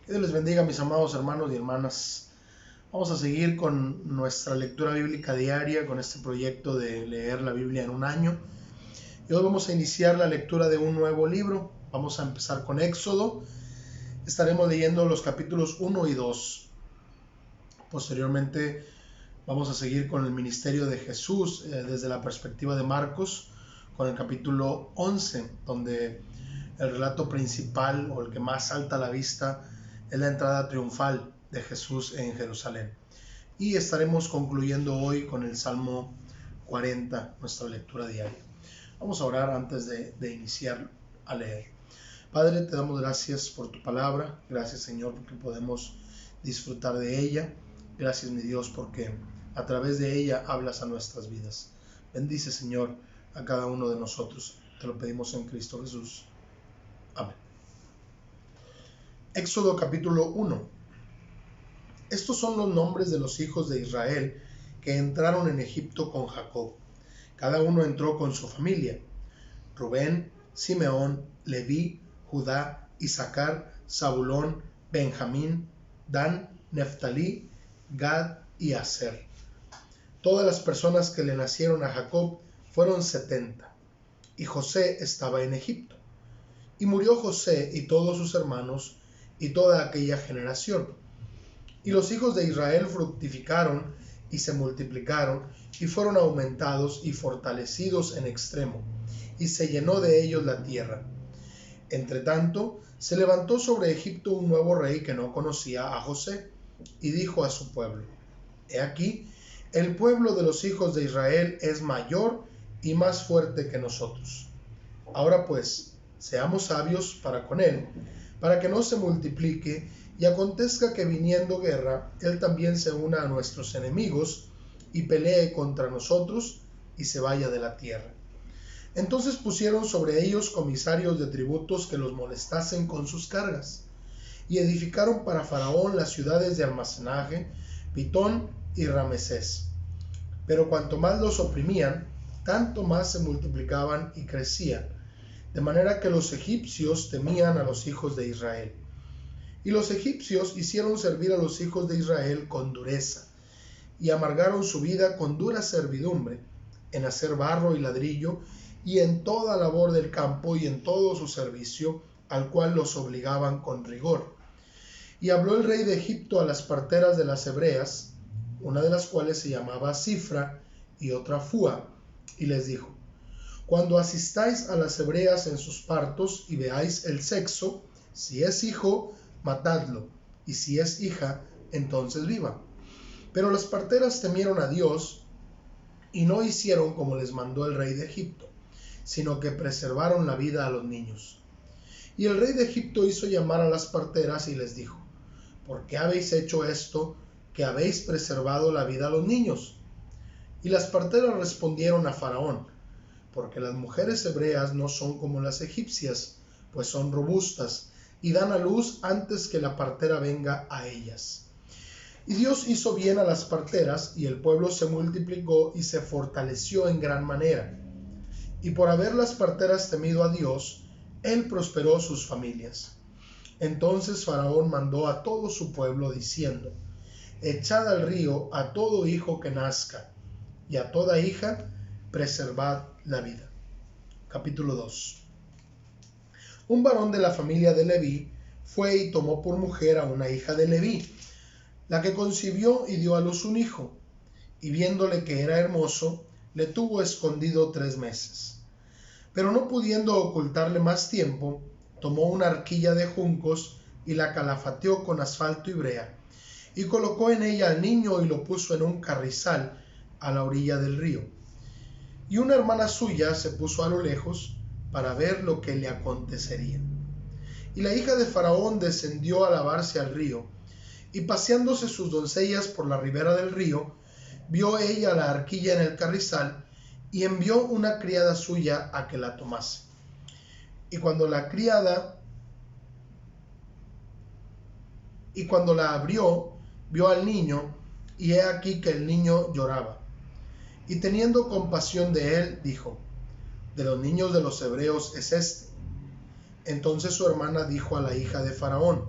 Que Dios les bendiga, mis amados hermanos y hermanas. Vamos a seguir con nuestra lectura bíblica diaria, con este proyecto de leer la Biblia en un año. Y hoy vamos a iniciar la lectura de un nuevo libro. Vamos a empezar con Éxodo. Estaremos leyendo los capítulos 1 y 2. Posteriormente vamos a seguir con el ministerio de Jesús desde la perspectiva de Marcos, con el capítulo 11, donde el relato principal o el que más salta a la vista es la entrada triunfal de Jesús en Jerusalén. Y estaremos concluyendo hoy con el Salmo 40, nuestra lectura diaria. Vamos a orar antes de iniciar a leer. Padre, te damos gracias por tu palabra. Gracias, Señor, porque podemos disfrutar de ella. Gracias, mi Dios, porque a través de ella hablas a nuestras vidas. Bendice, Señor, a cada uno de nosotros. Te lo pedimos en Cristo Jesús. Amén. Éxodo capítulo 1. Estos son los nombres de los hijos de Israel que entraron en Egipto con Jacob. Cada uno entró con su familia: Rubén, Simeón, Leví, Judá, Isaacar, Zabulón, Benjamín, Dan, Neftalí, Gad y Aser. Todas las personas que le nacieron a Jacob fueron 70, y José estaba en Egipto. Y murió José y todos sus hermanos y toda aquella generación. Y los hijos de Israel fructificaron y se multiplicaron y fueron aumentados y fortalecidos en extremo, y se llenó de ellos la tierra. Entretanto, se levantó sobre Egipto un nuevo rey que no conocía a José, y dijo a su pueblo: He aquí, el pueblo de los hijos de Israel es mayor y más fuerte que nosotros. Ahora pues, seamos sabios para con él, para que no se multiplique, y acontezca que viniendo guerra, él también se una a nuestros enemigos, y pelee contra nosotros, y se vaya de la tierra. Entonces pusieron sobre ellos comisarios de tributos que los molestasen con sus cargas, y edificaron para Faraón las ciudades de almacenaje, Pitón y Ramesés. Pero cuanto más los oprimían, tanto más se multiplicaban y crecían, de manera que los egipcios temían a los hijos de Israel. Y los egipcios hicieron servir a los hijos de Israel con dureza, y amargaron su vida con dura servidumbre, en hacer barro y ladrillo, y en toda labor del campo y en todo su servicio, al cual los obligaban con rigor. Y habló el rey de Egipto a las parteras de las hebreas, una de las cuales se llamaba Cifra y otra Fúa, y les dijo: Cuando asistáis a las hebreas en sus partos y veáis el sexo, si es hijo, matadlo, y si es hija, entonces viva. Pero las parteras temieron a Dios y no hicieron como les mandó el rey de Egipto, sino que preservaron la vida a los niños. Y el rey de Egipto hizo llamar a las parteras y les dijo: ¿Por qué habéis hecho esto, que habéis preservado la vida a los niños? Y las parteras respondieron a Faraón: Porque las mujeres hebreas no son como las egipcias, pues son robustas, y dan a luz antes que la partera venga a ellas. Y Dios hizo bien a las parteras, y el pueblo se multiplicó y se fortaleció en gran manera. Y por haber las parteras temido a Dios, él prosperó sus familias. Entonces Faraón mandó a todo su pueblo diciendo: Echad al río a todo hijo que nazca, y a toda hija preservad la vida. Capítulo 2. Un varón de la familia de Leví fue y tomó por mujer a una hija de Leví, la que concibió y dio a luz un hijo, y viéndole que era hermoso, le tuvo escondido 3 meses. Pero no pudiendo ocultarle más tiempo, tomó una arquilla de juncos y la calafateó con asfalto y brea, y colocó en ella al niño y lo puso en un carrizal a la orilla del río. Y una hermana suya se puso a lo lejos para ver lo que le acontecería. Y la hija de Faraón descendió a lavarse al río, y paseándose sus doncellas por la ribera del río, vio ella la arquilla en el carrizal, y envió una criada suya a que la tomase. Y cuando la abrió, vio al niño, y he aquí que el niño lloraba. Y teniendo compasión de él, dijo: De los niños de los hebreos es este. Entonces su hermana dijo a la hija de Faraón: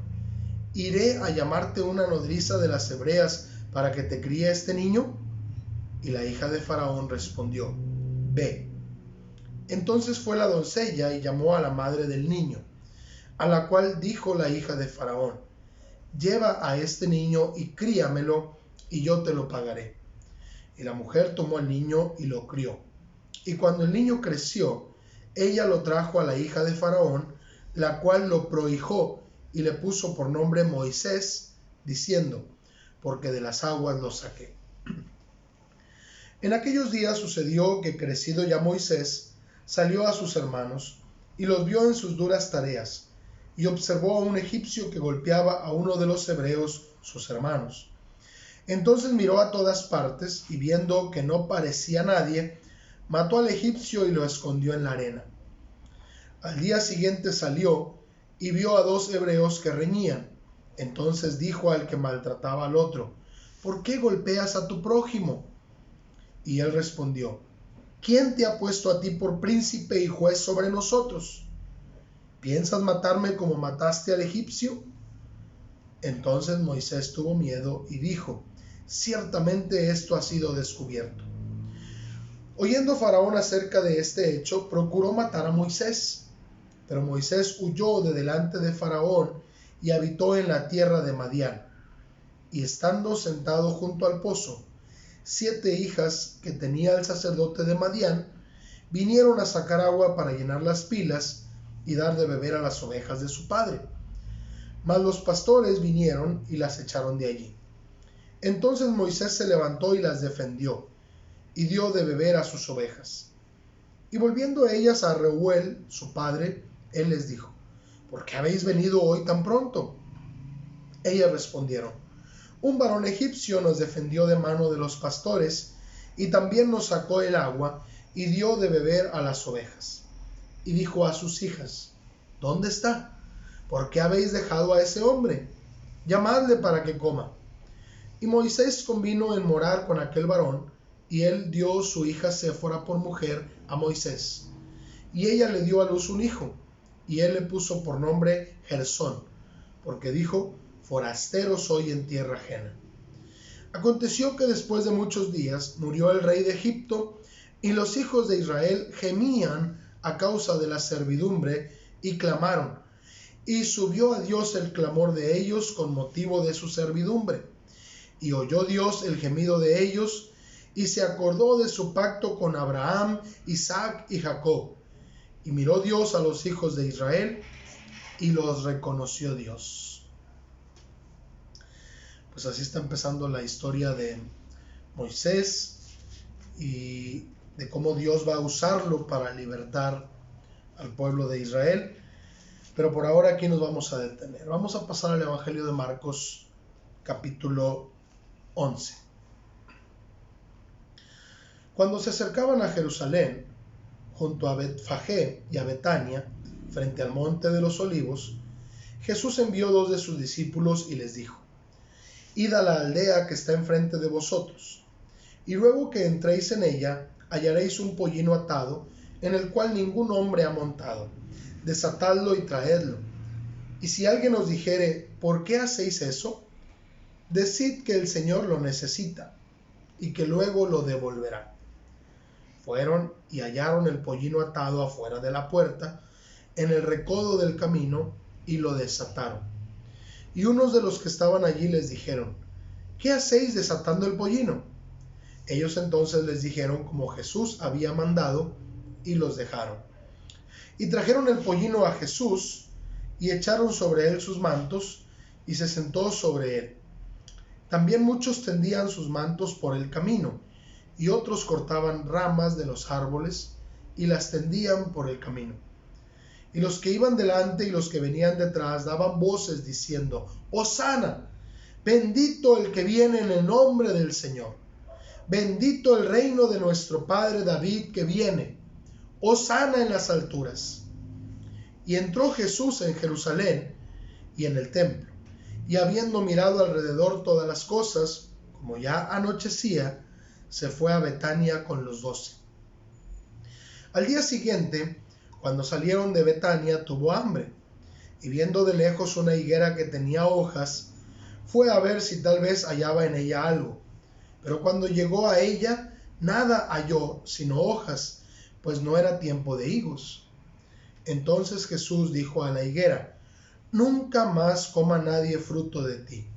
¿iré a llamarte una nodriza de las hebreas para que te críe este niño? Y la hija de Faraón respondió, ve. Entonces fue la doncella y llamó a la madre del niño, a la cual dijo la hija de Faraón, lleva a este niño y críamelo, y yo te lo pagaré. Y la mujer tomó al niño y lo crió. Y cuando el niño creció, ella lo trajo a la hija de Faraón, la cual lo prohijó y le puso por nombre Moisés, diciendo, porque de las aguas lo saqué. En aquellos días sucedió que, crecido ya Moisés, salió a sus hermanos y los vio en sus duras tareas, y observó a un egipcio que golpeaba a uno de los hebreos, sus hermanos. Entonces miró a todas partes, y viendo que no parecía nadie, mató al egipcio y lo escondió en la arena. Al día siguiente salió y vio a dos hebreos que reñían. Entonces dijo al que maltrataba al otro, ¿por qué golpeas a tu prójimo? Y él respondió, ¿quién te ha puesto a ti por príncipe y juez sobre nosotros? ¿Piensas matarme como mataste al egipcio? Entonces Moisés tuvo miedo y dijo, ciertamente esto ha sido descubierto. Oyendo Faraón acerca de este hecho, procuró matar a Moisés. Pero Moisés huyó de delante de Faraón y habitó en la tierra de Madián. Y estando sentado junto al pozo, 7 hijas que tenía el sacerdote de Madián vinieron a sacar agua para llenar las pilas y dar de beber a las ovejas de su padre. Mas los pastores vinieron y las echaron de allí. Entonces Moisés se levantó y las defendió, y dio de beber a sus ovejas. Y volviendo ellas a Reuel, su padre, él les dijo, ¿por qué habéis venido hoy tan pronto? Ellas respondieron, un varón egipcio nos defendió de mano de los pastores, y también nos sacó el agua, y dio de beber a las ovejas. Y dijo a sus hijas, ¿dónde está? ¿Por qué habéis dejado a ese hombre? Llamadle para que coma. Y Moisés convino en morar con aquel varón, y él dio su hija Séfora por mujer a Moisés. Y ella le dio a luz un hijo, y él le puso por nombre Gersón, porque dijo, forastero soy en tierra ajena. Aconteció que después de muchos días murió el rey de Egipto, y los hijos de Israel gemían a causa de la servidumbre, y clamaron, y subió a Dios el clamor de ellos con motivo de su servidumbre. Y oyó Dios el gemido de ellos, y se acordó de su pacto con Abraham, Isaac y Jacob. Y miró Dios a los hijos de Israel, y los reconoció Dios. Pues así está empezando la historia de Moisés, y de cómo Dios va a usarlo para libertar al pueblo de Israel. Pero por ahora aquí nos vamos a detener. Vamos a pasar al Evangelio de Marcos, capítulo 11. Cuando se acercaban a Jerusalén, junto a Betfagé y a Betania, frente al monte de los olivos, Jesús envió 2 de sus discípulos y les dijo, id a la aldea que está enfrente de vosotros, y luego que entréis en ella, hallaréis un pollino atado, en el cual ningún hombre ha montado. Desatadlo y traedlo. Y si alguien os dijere, ¿por qué hacéis eso? Decid que el Señor lo necesita, y que luego lo devolverá. Fueron y hallaron el pollino atado afuera de la puerta, en el recodo del camino, y lo desataron. Y unos de los que estaban allí les dijeron, ¿qué hacéis desatando el pollino? Ellos entonces les dijeron como Jesús había mandado, y los dejaron. Y trajeron el pollino a Jesús, y echaron sobre él sus mantos, y se sentó sobre él. También muchos tendían sus mantos por el camino, y otros cortaban ramas de los árboles, y las tendían por el camino. Y los que iban delante y los que venían detrás daban voces diciendo, Hosana, bendito el que viene en el nombre del Señor. Bendito el reino de nuestro padre David que viene. Hosana en las alturas. Y entró Jesús en Jerusalén y en el templo, y habiendo mirado alrededor todas las cosas, como ya anochecía, se fue a Betania con los 12. Al día siguiente, cuando salieron de Betania, tuvo hambre, y viendo de lejos una higuera que tenía hojas, fue a ver si tal vez hallaba en ella algo. Pero cuando llegó a ella, nada halló sino hojas, pues no era tiempo de higos. Entonces Jesús dijo a la higuera: nunca más coma nadie fruto de ti.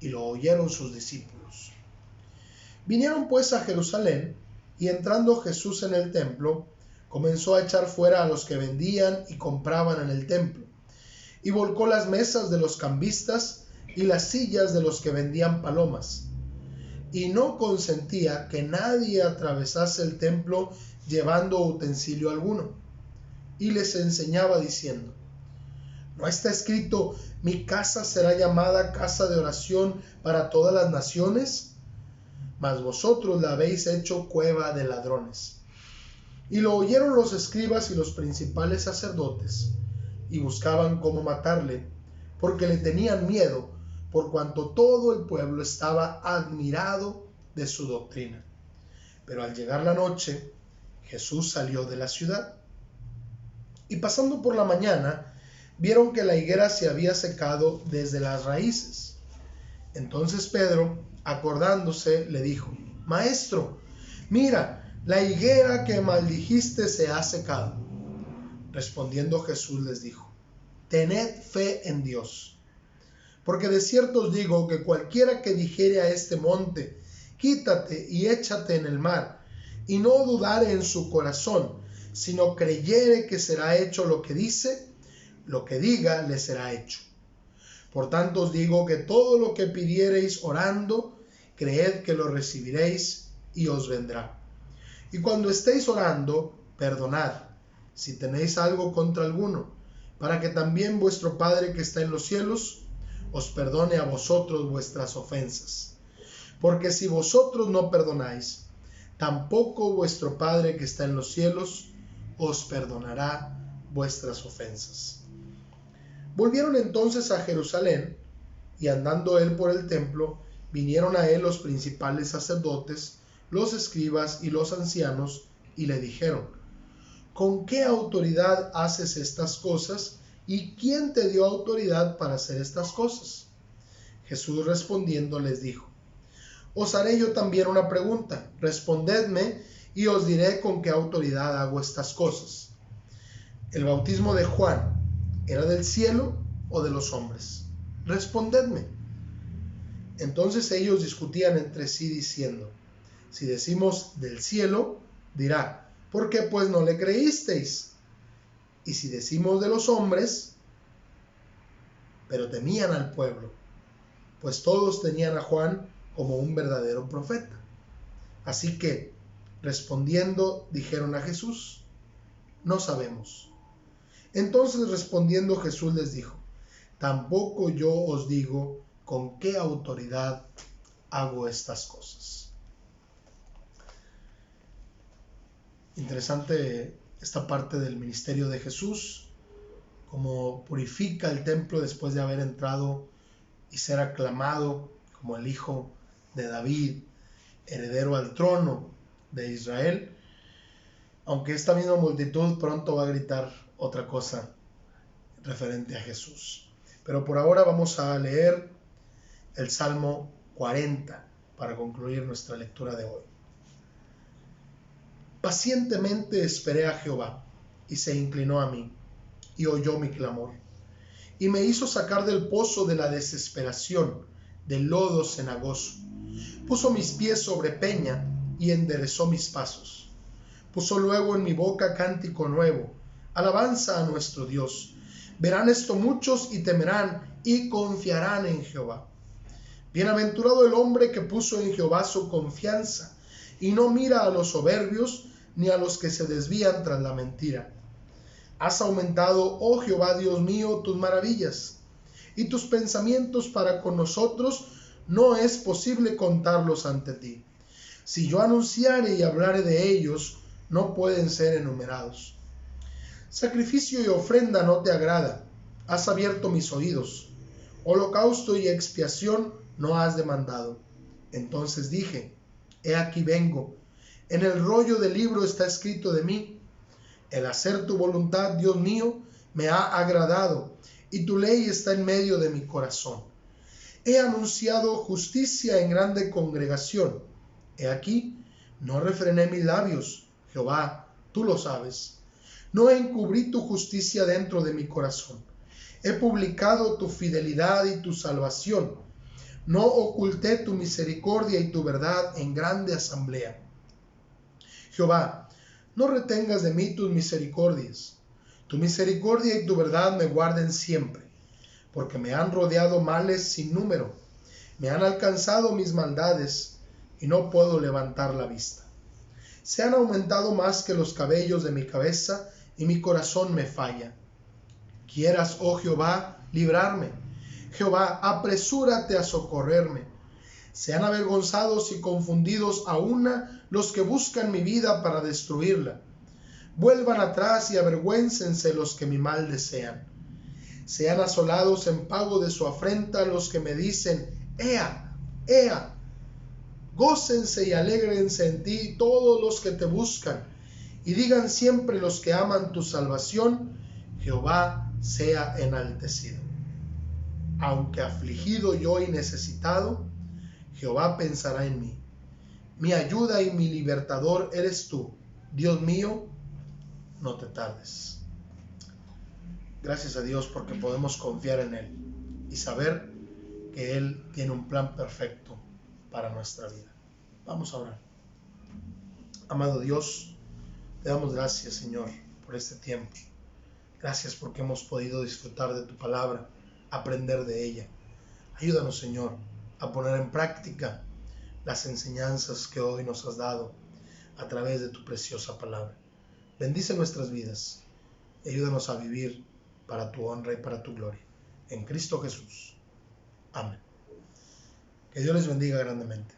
Y lo oyeron sus discípulos. Vinieron pues a Jerusalén, y entrando Jesús en el templo, comenzó a echar fuera a los que vendían y compraban en el templo, y volcó las mesas de los cambistas y las sillas de los que vendían palomas, y no consentía que nadie atravesase el templo llevando utensilio alguno. Y les enseñaba diciendo: ¿no está escrito: mi casa será llamada casa de oración para todas las naciones? Mas vosotros la habéis hecho cueva de ladrones. Y lo oyeron los escribas y los principales sacerdotes, y buscaban cómo matarle, porque le tenían miedo, por cuanto todo el pueblo estaba admirado de su doctrina. Pero al llegar la noche, Jesús salió de la ciudad. Y pasando por la mañana, vieron que la higuera se había secado desde las raíces. Entonces Pedro, acordándose, le dijo: Maestro, mira, la higuera que maldijiste se ha secado. Respondiendo Jesús les dijo: tened fe en Dios. Porque de cierto os digo que cualquiera que dijere a este monte: quítate y échate en el mar, y no dudare en su corazón, sino creyere que será hecho lo que dice, lo que diga le será hecho. Por tanto os digo que todo lo que pidiereis orando, creed que lo recibiréis y os vendrá. Y cuando estéis orando, perdonad, si tenéis algo contra alguno, para que también vuestro Padre que está en los cielos os perdone a vosotros vuestras ofensas. Porque si vosotros no perdonáis, tampoco vuestro Padre que está en los cielos os perdonará vuestras ofensas. Volvieron entonces a Jerusalén, y andando él por el templo, vinieron a él los principales sacerdotes, los escribas y los ancianos, y le dijeron: ¿con qué autoridad haces estas cosas? ¿Y quién te dio autoridad para hacer estas cosas? Jesús respondiendo les dijo: os haré yo también una pregunta, respondedme, y os diré con qué autoridad hago estas cosas. ¿El bautismo de Juan era del cielo o de los hombres? Respondedme. Entonces ellos discutían entre sí diciendo: si decimos del cielo, dirá: ¿por qué pues no le creísteis? Y si decimos de los hombres, pero temían al pueblo, pues todos tenían a Juan como un verdadero profeta. Así que, respondiendo, dijeron a Jesús: no sabemos. Entonces respondiendo Jesús les dijo: tampoco yo os digo con qué autoridad hago estas cosas. Interesante esta parte del ministerio de Jesús, cómo purifica el templo después de haber entrado y ser aclamado como el hijo de David, heredero al trono de Israel, aunque esta misma multitud pronto va a gritar otra cosa referente a Jesús. Pero por ahora vamos a leer el Salmo 40 para concluir nuestra lectura de hoy. Pacientemente esperé a Jehová, y se inclinó a mí, y oyó mi clamor, y me hizo sacar del pozo de la desesperación, del lodo cenagoso. Puso mis pies sobre peña, y enderezó mis pasos. Puso luego en mi boca cántico nuevo, alabanza a nuestro Dios. Verán esto muchos y temerán, y confiarán en Jehová. Bienaventurado el hombre que puso en Jehová su confianza, y no mira a los soberbios, ni a los que se desvían tras la mentira. Has aumentado, oh Jehová Dios mío, tus maravillas, y tus pensamientos para con nosotros no es posible contarlos ante ti. Si yo anunciare y hablare de ellos, no pueden ser enumerados. Sacrificio y ofrenda no te agrada, has abierto mis oídos. Holocausto y expiación no has demandado. Entonces dije: he aquí vengo. En el rollo del libro está escrito de mí: el hacer tu voluntad, Dios mío, me ha agradado, y tu ley está en medio de mi corazón. He anunciado justicia en grande congregación. He aquí, no refrené mis labios. Jehová, tú lo sabes. No encubrí tu justicia dentro de mi corazón. He publicado tu fidelidad y tu salvación. No oculté tu misericordia y tu verdad en grande asamblea. Jehová, no retengas de mí tus misericordias. Tu misericordia y tu verdad me guarden siempre, porque me han rodeado males sin número. Me han alcanzado mis maldades y no puedo levantar la vista. Se han aumentado más que los cabellos de mi cabeza y mi corazón me falla. Quieras, oh Jehová, librarme. Jehová, apresúrate a socorrerme. Sean avergonzados y confundidos a una los que buscan mi vida para destruirla. Vuelvan atrás y avergüéncense los que mi mal desean. Sean asolados en pago de su afrenta los que me dicen, ¡Ea! ¡Ea! Gócense y alégrense en ti todos los que te buscan, y digan siempre los que aman tu salvación, Jehová sea enaltecido. Aunque afligido yo y necesitado, Jehová pensará en mí. Mi ayuda y mi libertador eres tú. Dios mío, no te tardes. Gracias a Dios porque podemos confiar en Él y saber que Él tiene un plan perfecto para nuestra vida. Vamos a orar. Amado Dios, te damos gracias, Señor, por este tiempo. Gracias porque hemos podido disfrutar de tu palabra, aprender de ella. Ayúdanos, Señor, a poner en práctica las enseñanzas que hoy nos has dado a través de tu preciosa palabra. Bendice nuestras vidas y ayúdanos a vivir para tu honra y para tu gloria. En Cristo Jesús. Amén. Que Dios les bendiga grandemente.